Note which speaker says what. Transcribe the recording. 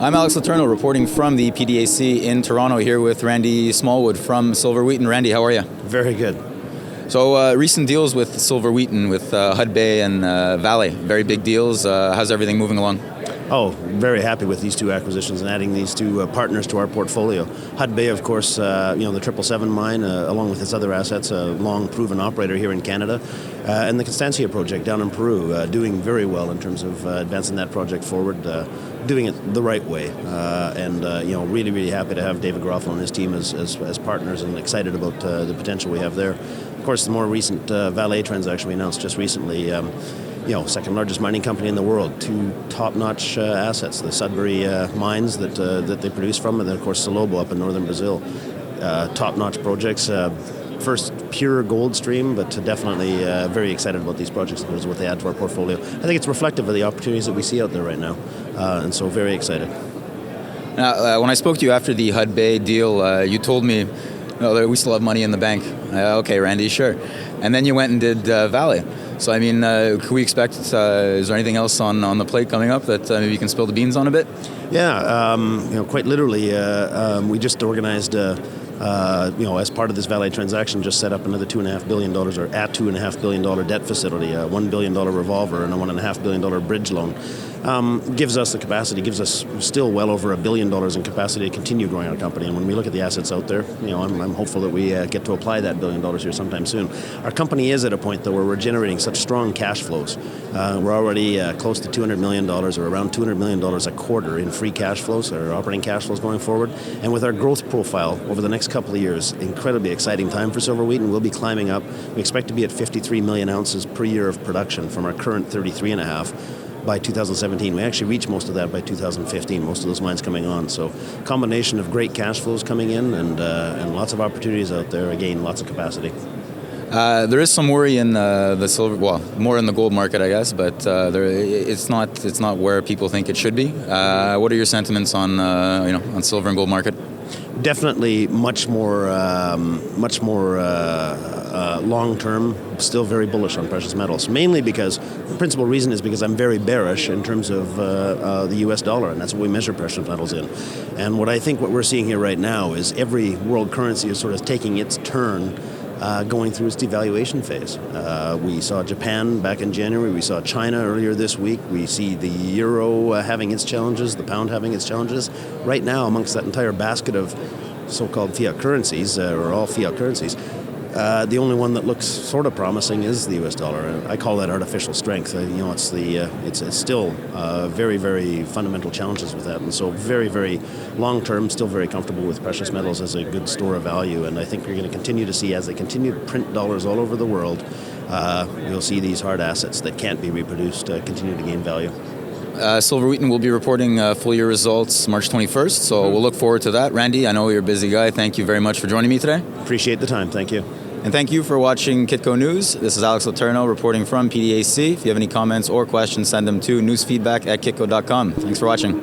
Speaker 1: I'm Alex Letourneau, reporting from the PDAC in Toronto, here with Randy Smallwood from Silver Wheaton. Randy, how are you?
Speaker 2: Very good.
Speaker 1: So recent deals with Silver Wheaton, with Hud Bay and Vale, very big deals. How's everything moving along?
Speaker 2: Oh, very happy with these two acquisitions and adding these two partners to our portfolio. Hud Bay, of course, the 777 mine, along with its other assets, a long-proven operator here in Canada, and the Constancia project down in Peru, doing very well in terms of advancing that project forward, doing it the right way, and really, really happy to have David Garofalo and his team as partners, and excited about the potential we have there. Of course, the more recent Vale transaction we announced just recently. Second largest mining company in the world, two top-notch assets, the Sudbury mines that they produce from, and then, of course, Salobo up in northern Brazil. Top-notch projects, first pure gold stream, but definitely very excited about these projects in terms of what they add to our portfolio. I think it's reflective of the opportunities that we see out there right now, and so very excited.
Speaker 1: Now, when I spoke to you after the Hud Bay deal, you told me, that we still have money in the bank. Okay, Randy, sure. And then you went and did Vale. So, I mean, could we expect, is there anything else on the plate coming up that maybe you can spill the beans on a bit?
Speaker 2: Yeah, quite literally, we just organized, as part of this Vale transaction, just set up another $2.5 billion, or at $2.5 billion debt facility, a $1 billion revolver and a $1.5 billion bridge loan. Gives us the capacity, gives us still well over $1 billion in capacity to continue growing our company. And when we look at the assets out there, I'm hopeful that we get to apply that $1 billion here sometime soon. Our company is at a point, though, where we're generating such strong cash flows. We're already close to $200 million, or around $200 million a quarter in free cash flows, or operating cash flows going forward. And with our growth profile over the next couple of years, incredibly exciting time for Silver Wheaton. We'll be climbing up. We expect to be at 53 million ounces per year of production from our current 33.5. By 2017. We actually reached most of that by 2015, most of those mines coming on. So combination of great cash flows coming in and lots of opportunities out there, again, lots of capacity.
Speaker 1: There is some worry in the silver, well, more in the gold market, I guess, but it's not where people think it should be. What are your sentiments on silver and gold market?
Speaker 2: Definitely much more long-term, still very bullish on precious metals, mainly because the principal reason is because I'm very bearish in terms of the US dollar, and that's what we measure precious metals in. And what we're seeing here right now is every world currency is sort of taking its turn, going through its devaluation phase. We saw Japan back in January. We saw China earlier this week. We see the euro having its challenges, the pound having its challenges. Right now, amongst that entire basket of so-called fiat currencies, or all fiat currencies, the only one that looks sort of promising is the U.S. dollar. I call that artificial strength. It's still very, very fundamental challenges with that, and so very, very long term, still very comfortable with precious metals as a good store of value. And I think you're going to continue to see, as they continue to print dollars all over the world, you'll see these hard assets that can't be reproduced continue to gain value.
Speaker 1: Silver Wheaton will be reporting full year results March 21st, so we'll look forward to that. Randy, I know you're a busy guy. Thank you very much for joining me today.
Speaker 2: Appreciate the time. Thank you.
Speaker 1: And thank you for watching Kitco News. This is Alex Letourneau reporting from PDAC. If you have any comments or questions, send them to newsfeedback@kitco.com. Thanks for watching.